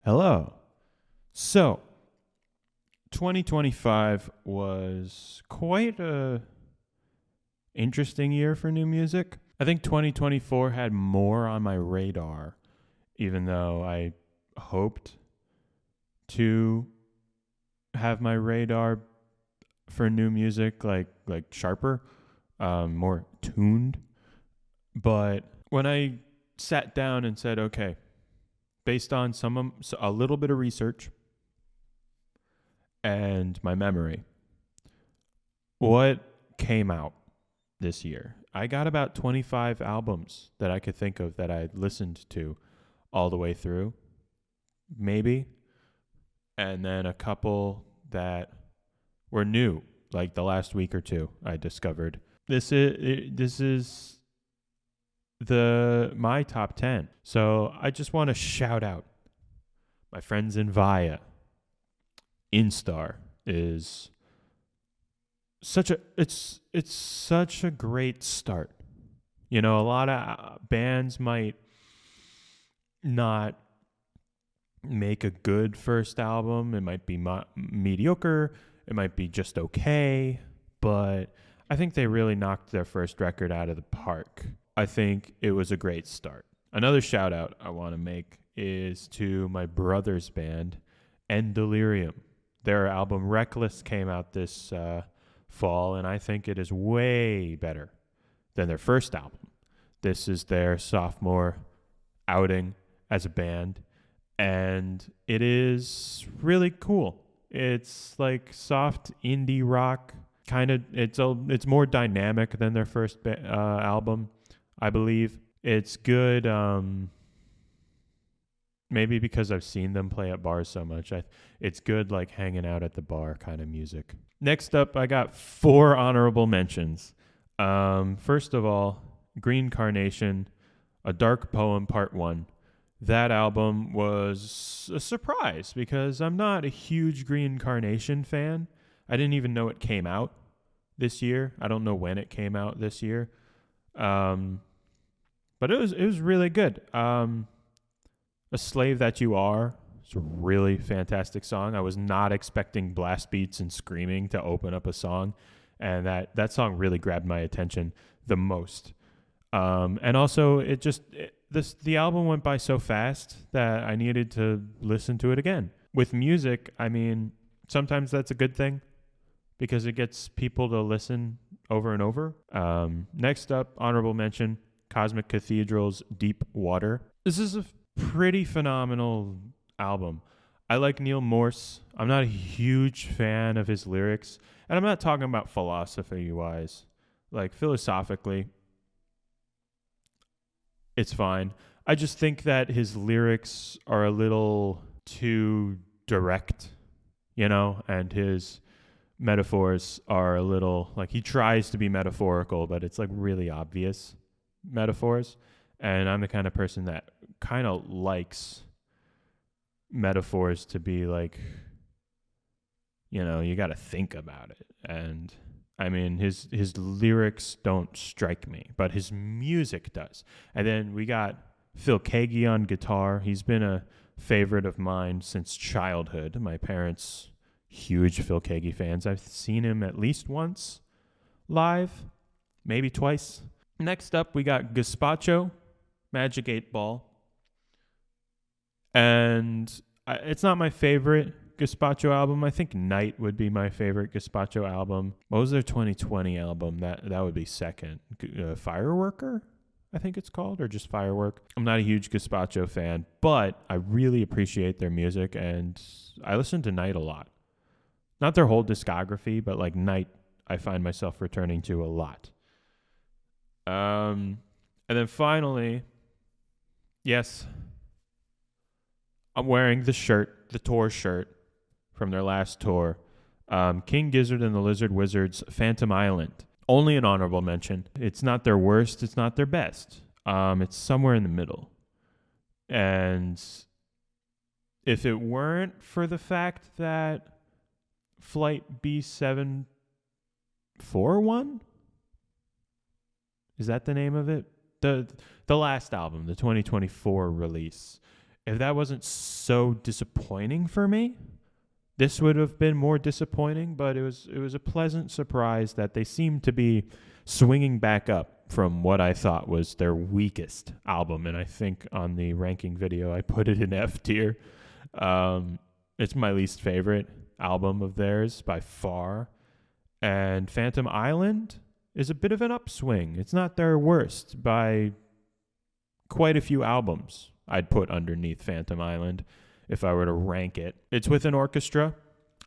Hello. So, 2025 was quite a interesting year for new music. I think 2024 had more on my radar, even though I hoped to have my radar for new music like sharper, more tuned. But when I sat down and said, okay, based on a little bit of research and my memory, what came out this year? I got about 25 albums that I could think of that I listened to all the way through, maybe, and then a couple that were new, like the last week or two. I discovered this is the my top 10. So I just want to shout out my friends in Via. Instar is it's such a great start. You know, a lot of bands might not make a good first album. It might be mediocre. It might be just okay. But I think they really knocked their first record out of the park. I think it was a great start. Another shout out I want to make is to my brother's band, End Delirium. Their album Reckless came out this fall, and I think it is way better than their first album. This is their sophomore outing as a band, and it is really cool. It's like soft indie rock, kind of. It's more dynamic than their first album, I believe. It's good. Maybe because I've seen them play at bars so much. It's good, like hanging out at the bar kind of music. Next up, I got 4 honorable mentions. First of all, Green Carnation, A Dark Poem Part 1. That album was a surprise because I'm not a huge Green Carnation fan. I didn't even know it came out this year. I don't know when it came out this year. But it was really good. A Slave That You Are. It's a really fantastic song. I was not expecting blast beats and screaming to open up a song, and that song really grabbed my attention the most. And also, the album went by so fast that I needed to listen to it again. With music, I mean, sometimes that's a good thing because it gets people to listen over and over. Next up, honorable mention, Cosmic Cathedral's Deep Water. This is a pretty phenomenal album. I like Neil Morse. I'm not a huge fan of his lyrics, and I'm not talking about philosophy-wise. Like, philosophically, it's fine. I just think that his lyrics are a little too direct, and his metaphors are a little, like, he tries to be metaphorical, but it's, like, really obvious metaphors. And I'm the kind of person that kind of likes metaphors to be like, you got to think about it. And I mean, his lyrics don't strike me, but his music does. And then we got Phil Keaggy on guitar. He's been a favorite of mine since childhood. My parents, huge Phil Keaggy fans. I've seen him at least once live, maybe twice. Next up, we got Gazpacho, Magic 8 Ball. And it's not my favorite Gazpacho album. I think Night would be my favorite Gazpacho album. What was their 2020 album? That would be second. Fireworker, I think it's called, or just Firework. I'm not a huge Gazpacho fan, but I really appreciate their music, and I listen to Night a lot. Not their whole discography, but like Night, I find myself returning to a lot. And then finally, yes, I'm wearing the tour shirt from their last tour. King Gizzard and the Lizard Wizard's Phantom Island. Only an honorable mention. It's not their worst. It's not their best. It's somewhere in the middle. And if it weren't for the fact that Flight B741, is that the name of it? The last album, the 2024 release. if that wasn't so disappointing for me, this would have been more disappointing, but it was a pleasant surprise that they seemed to be swinging back up from what I thought was their weakest album. And I think on the ranking video, I put it in F tier. It's my least favorite album of theirs by far. And Phantom Island is a bit of an upswing. It's not their worst by quite a few albums I'd put underneath Phantom Island if I were to rank it. It's with an orchestra.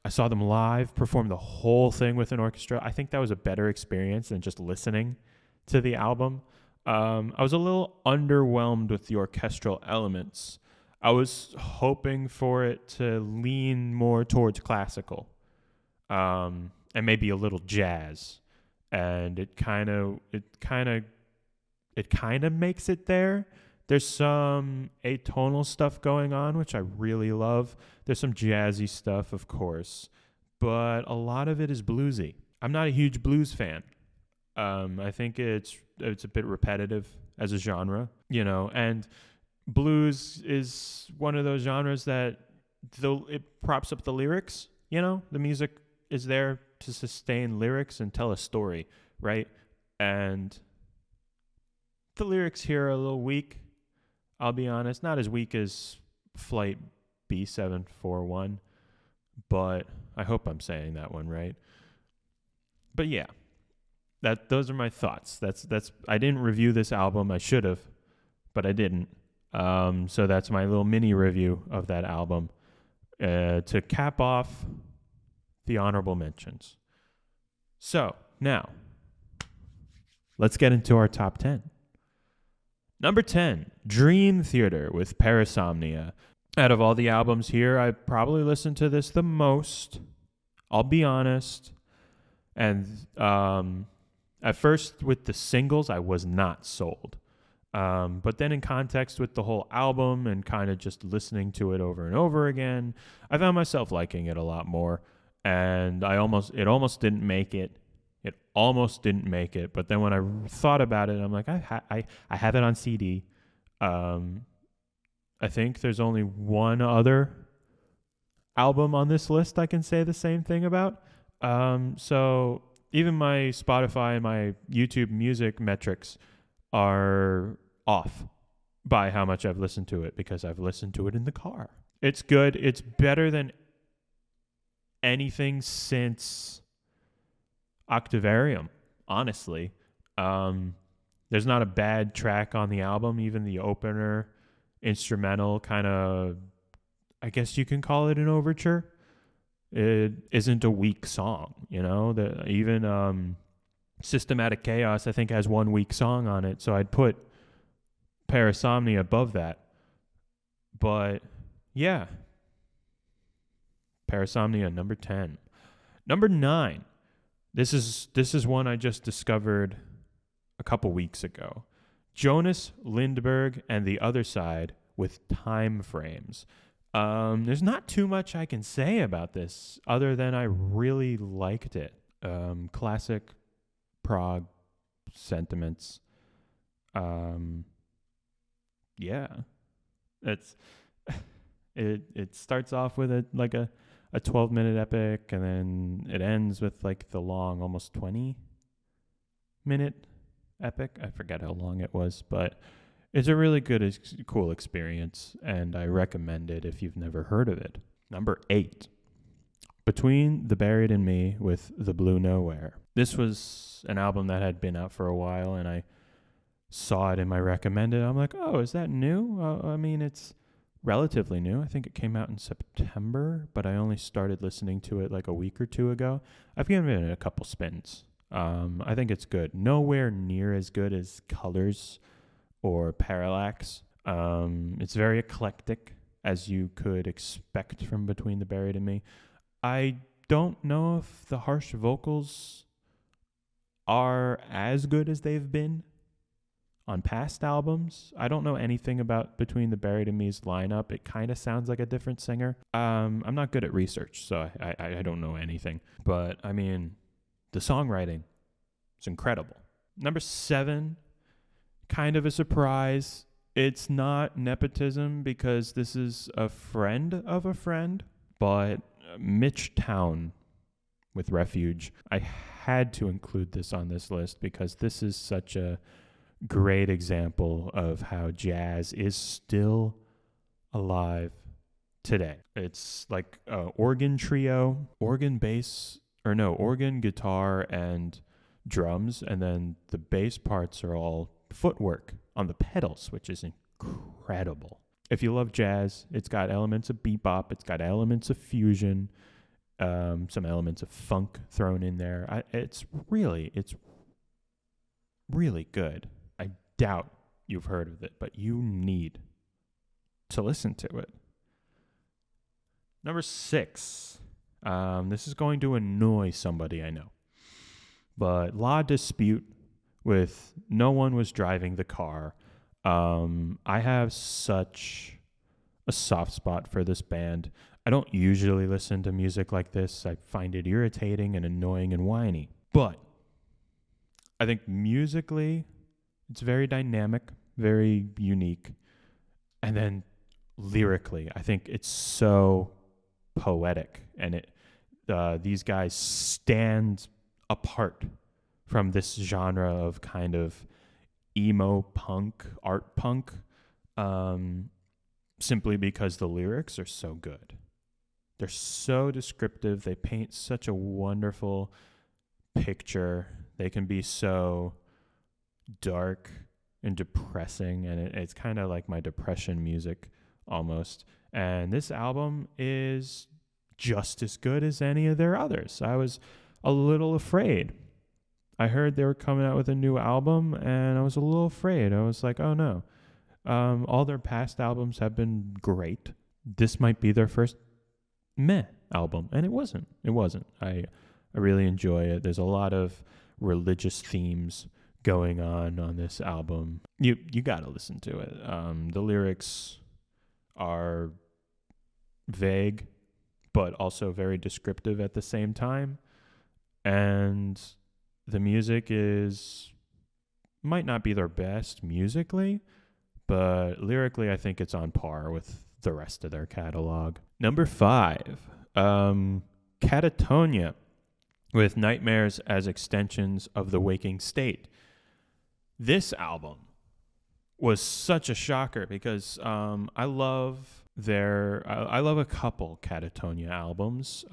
I saw them live perform the whole thing with an orchestra. I think that was a better experience than just listening to the album. I was a little underwhelmed with the orchestral elements. I was hoping for it to lean more towards classical, and maybe a little jazz. And it kind of makes it there. There's some atonal stuff going on, which I really love. There's some jazzy stuff, of course, but a lot of it is bluesy. I'm not a huge blues fan. I think it's a bit repetitive as a genre, and blues is one of those genres that it props up the lyrics, the music is there to sustain lyrics and tell a story, right? And the lyrics here are a little weak. I'll be honest, not as weak as Flight B741, but I hope I'm saying that one right. But yeah, those are my thoughts. That's I didn't review this album. I should have, but I didn't. So that's my little mini review of that album to cap off the honorable mentions. So now, let's get into our top 10. Number 10, Dream Theater with Parasomnia. Out of all the albums here, I probably listened to this the most. I'll be honest. And at first, with the singles, I was not sold. But then in context with the whole album and kind of just listening to it over and over again, I found myself liking it a lot more. And it almost didn't make it. It almost didn't make it. But then when I thought about it, I'm like, I have it on CD. I think there's only one other album on this list I can say the same thing about. So even my Spotify and my YouTube music metrics are off by how much I've listened to it because I've listened to it in the car. It's good. It's better than anything since Octavarium, honestly. There's not a bad track on the album. Even the opener instrumental kind of, I guess you can call it an overture. It isn't a weak song, even Systematic Chaos, I think, has one weak song on it. So I'd put Parasomnia above that. But yeah, Parasomnia, number 10. Number 9. This is one I just discovered a couple weeks ago. Jonas Lindberg and the Other Side with Time Frames. There's not too much I can say about this other than I really liked it. Classic prog sentiments. Yeah. It starts off with a 12-minute epic, and then it ends with the long, almost 20-minute epic. I forget how long it was, but it's a really good, cool experience, and I recommend it if you've never heard of it. Number 8, Between the Buried and Me with The Blue Nowhere. This was an album that had been out for a while, and I saw it in my recommended. I'm like, oh, is that new? It's relatively new. I think it came out in September, but I only started listening to it a week or two ago. I've given it a couple spins. I think it's good. Nowhere near as good as Colors or Parallax. It's very eclectic, as you could expect from Between the Buried and Me. I don't know if the harsh vocals are as good as they've been on past albums. I don't know anything about Between the Buried and Me's lineup. It kind of sounds like a different singer. I'm not good at research, so I don't know anything. But, the songwriting is incredible. Number 7, kind of a surprise. It's not nepotism because this is a friend of a friend, but Mitch Town with Refuge. I had to include this on this list because this is such a great example of how jazz is still alive today. It's like a organ trio, organ, guitar, and drums, and then the bass parts are all footwork on the pedals, which is incredible. If you love jazz, it's got elements of bebop, it's got elements of fusion, some elements of funk thrown in there. It's really good. I doubt you've heard of it, but you need to listen to it. Number 6. This is going to annoy somebody I know. But La Dispute with No One Was Driving the Car. I have such a soft spot for this band. I don't usually listen to music like this. I find it irritating and annoying and whiny. But I think musically, it's very dynamic, very unique. And then lyrically, I think it's so poetic. And these guys stand apart from this genre of kind of emo punk, art punk, simply because the lyrics are so good. They're so descriptive. They paint such a wonderful picture. They can be so dark and depressing, and it's kind of like my depression music almost. And this album is just as good as any of their others. I was a little afraid. I heard they were coming out with a new album, and I was a little afraid. I was like, oh no. All their past albums have been great. This might be their first meh album, and it wasn't. I really enjoy it. There's a lot of religious themes going on this album. You got to listen to it. The lyrics are vague, but also very descriptive at the same time. And the music might not be their best musically, but lyrically, I think it's on par with the rest of their catalog. Number 5, Catatonia with Nightmares as Extensions of the Waking State. This album was such a shocker because I love a couple Catatonia albums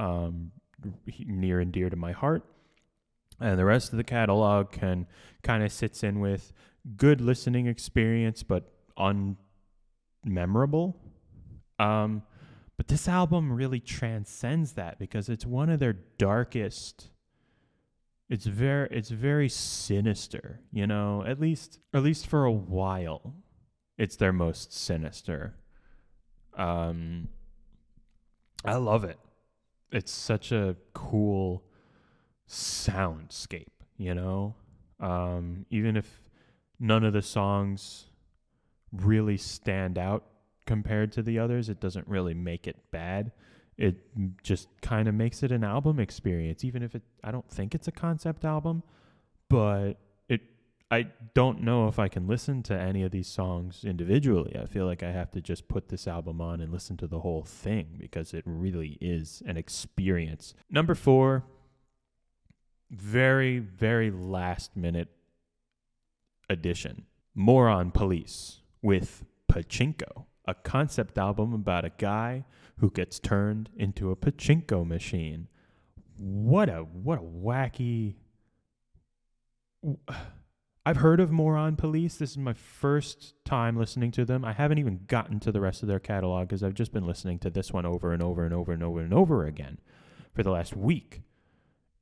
near and dear to my heart. And the rest of the catalog kind of sits in with good listening experience, but unmemorable. But this album really transcends that because it's one of their darkest. It's very sinister, you know. At least for a while, it's their most sinister. I love it. It's such a cool soundscape, you know. Even if none of the songs really stand out compared to the others, it doesn't really make it bad. It just kind of makes it an album experience, even if I don't think it's a concept album, but I don't know if I can listen to any of these songs individually. I feel like I have to just put this album on and listen to the whole thing because it really is an experience. Number 4, very, very last minute addition. Moron Police with Pachinko, a concept album about a guy who gets turned into a pachinko machine. What a wacky... I've heard of Moron Police. This is my first time listening to them. I haven't even gotten to the rest of their catalog because I've just been listening to this one over and over and over and over and over again for the last week.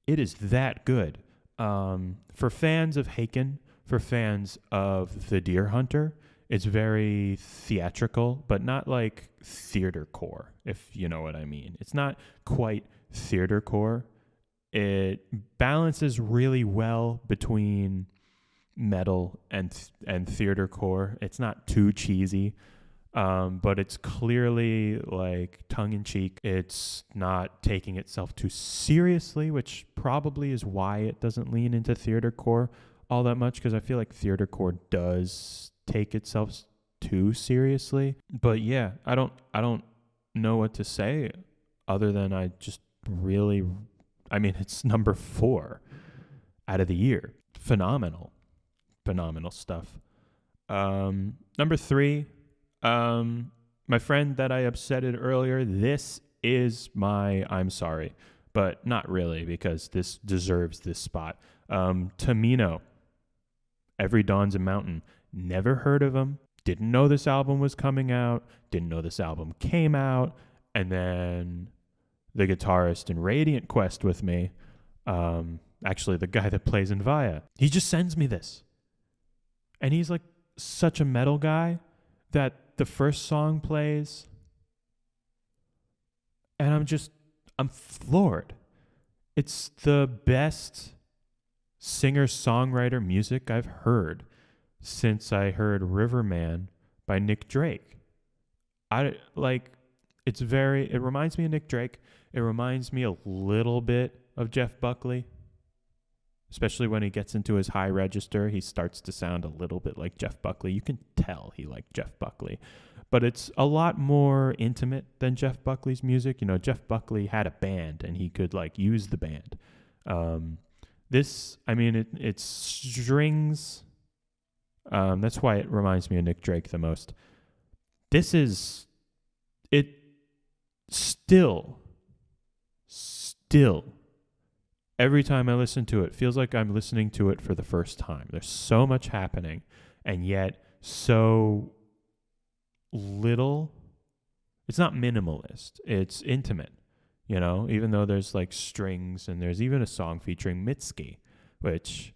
It is that good. For fans of Haken, for fans of The Deer Hunter, it's very theatrical, but not like theatercore, if you know what I mean. It's not quite theatercore. It balances really well between metal and theatercore. It's not too cheesy, but it's clearly like tongue-in-cheek. It's not taking itself too seriously, which probably is why it doesn't lean into theatercore all that much, because I feel like theatercore does take itself too seriously. But yeah, I don't know what to say other than I just really, I mean, it's number 4 out of the year. Phenomenal stuff. Number 3, my friend that I upsetted earlier, this is my I'm sorry, but not really, because this deserves this spot. Tamino, Every Dawn's a Mountain. Never heard of him. Didn't know this album was coming out. Didn't know this album came out. And then the guitarist in Radiant Quest with me, actually the guy that plays in Via, he just sends me this. And he's like such a metal guy that the first song plays and I'm floored. It's the best singer-songwriter music I've heard since I heard Riverman by Nick Drake. It reminds me of Nick Drake. It reminds me a little bit of Jeff Buckley. Especially when he gets into his high register, he starts to sound a little bit like Jeff Buckley. You can tell he liked Jeff Buckley. But it's a lot more intimate than Jeff Buckley's music. You know, Jeff Buckley had a band and he could use the band. It's strings. That's why it reminds me of Nick Drake the most. This is it still every time I listen to it, feels like I'm listening to it for the first time. There's so much happening, and yet so little. It's not minimalist. It's intimate, even though there's strings, and there's even a song featuring Mitski, which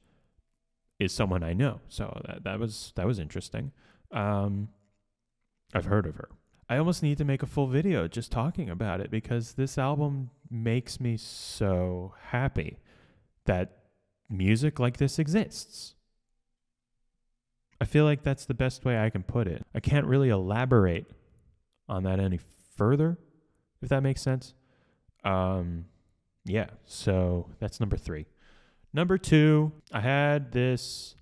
is someone I know. So that was interesting. I've heard of her. I almost need to make a full video just talking about it, because this album makes me so happy that music like this exists. I feel like that's the best way I can put it. I can't really elaborate on that any further, if that makes sense. Yeah, so that's number 3. Number 2, I had this,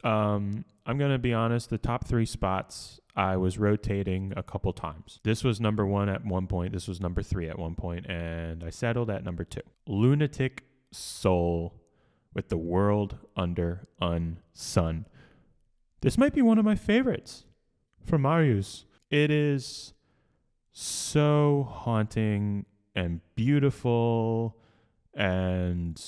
I'm going to be honest, the top 3 spots I was rotating a couple times. This was number 1 at one point. This was number 3 at one point, and I settled at number 2. Lunatic Soul with The World Under Sun. This might be one of my favorites from Marius. It is so haunting and beautiful, and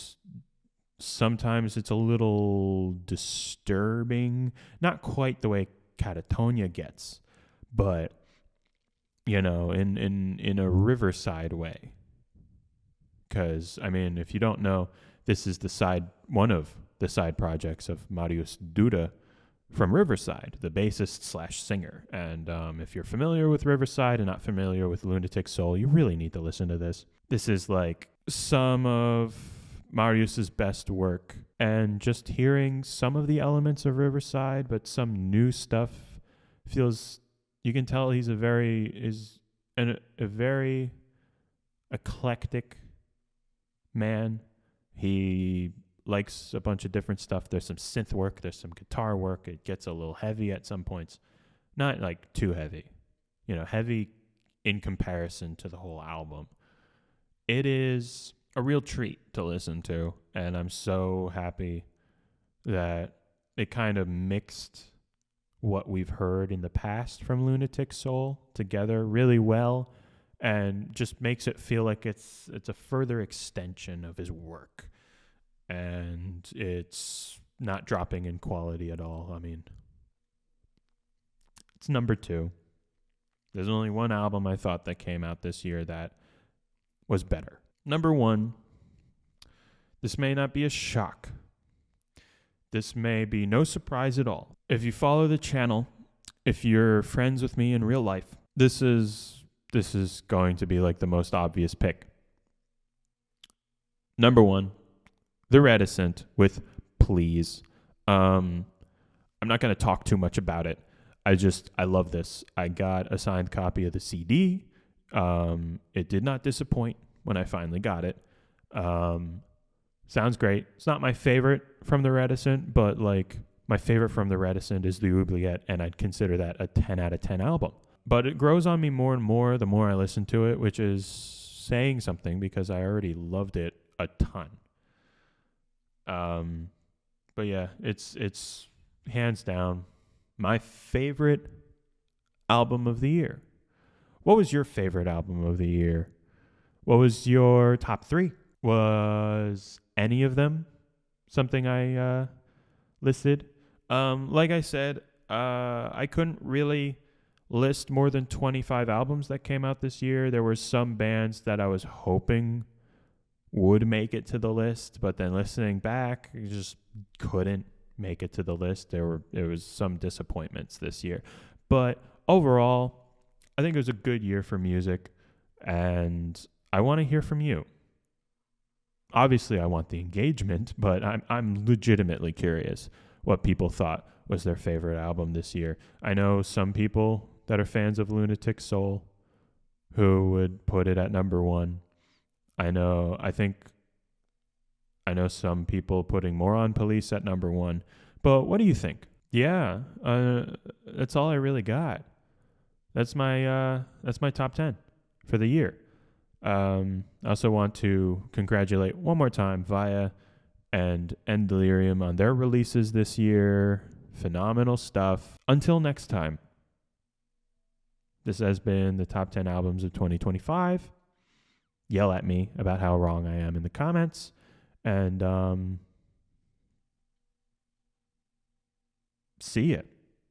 sometimes it's a little disturbing. Not quite the way Catatonia gets, but in a Riverside way. Because if you don't know, this is one of the side projects of Marius Duda from Riverside, the bassist / singer. And if you're familiar with Riverside and not familiar with Lunatic Soul, you really need to listen to this. This is some of Marius's best work, and just hearing some of the elements of Riverside, but some new stuff feels, you can tell he's a very eclectic man. He likes a bunch of different stuff. There's some synth work, there's some guitar work. It gets a little heavy at some points. Not too heavy. Heavy in comparison to the whole album. It is a real treat to listen to, and I'm so happy that it kind of mixed what we've heard in the past from Lunatic Soul together really well, and just makes it feel like it's a further extension of his work, and it's not dropping in quality at all. It's number 2. There's only one album I thought that came out this year that was better. Number 1, this may not be a shock. This may be no surprise at all. If you follow the channel, if you're friends with me in real life, this is going to be the most obvious pick. Number 1, The Reticent with Please. I'm not going to talk too much about it. I love this. I got a signed copy of the CD. It did not disappoint when I finally got it. Sounds great. It's not my favorite from The Reticent, but My favorite from the Reticent is the Oubliette, and I'd consider that a 10 out of 10 album. But it grows on me more and more the more I listen to it, which is saying something because I already loved it a ton. But yeah, it's hands down my favorite album of the year. What was your favorite album of the year? What was your top 3? Was any of them something I listed? Like I said, I couldn't really list more than 25 albums that came out this year. There were some bands that I was hoping would make it to the list, but then listening back, you just couldn't make it to the list. There was some disappointments this year. But overall, I think it was a good year for music, and I want to hear from you. Obviously, I want the engagement, but I'm legitimately curious what people thought was their favorite album this year. I know some people that are fans of Lunatic Soul who would put it at number 1. I know some people putting More on Police at number 1. But what do you think? Yeah, that's all I really got. That's my top 10 for the year. I also want to congratulate one more time Via and End Delirium on their releases this year. Phenomenal stuff. Until next time, this has been the top 10 albums of 2025. Yell at me about how wrong I am in the comments. And see ya.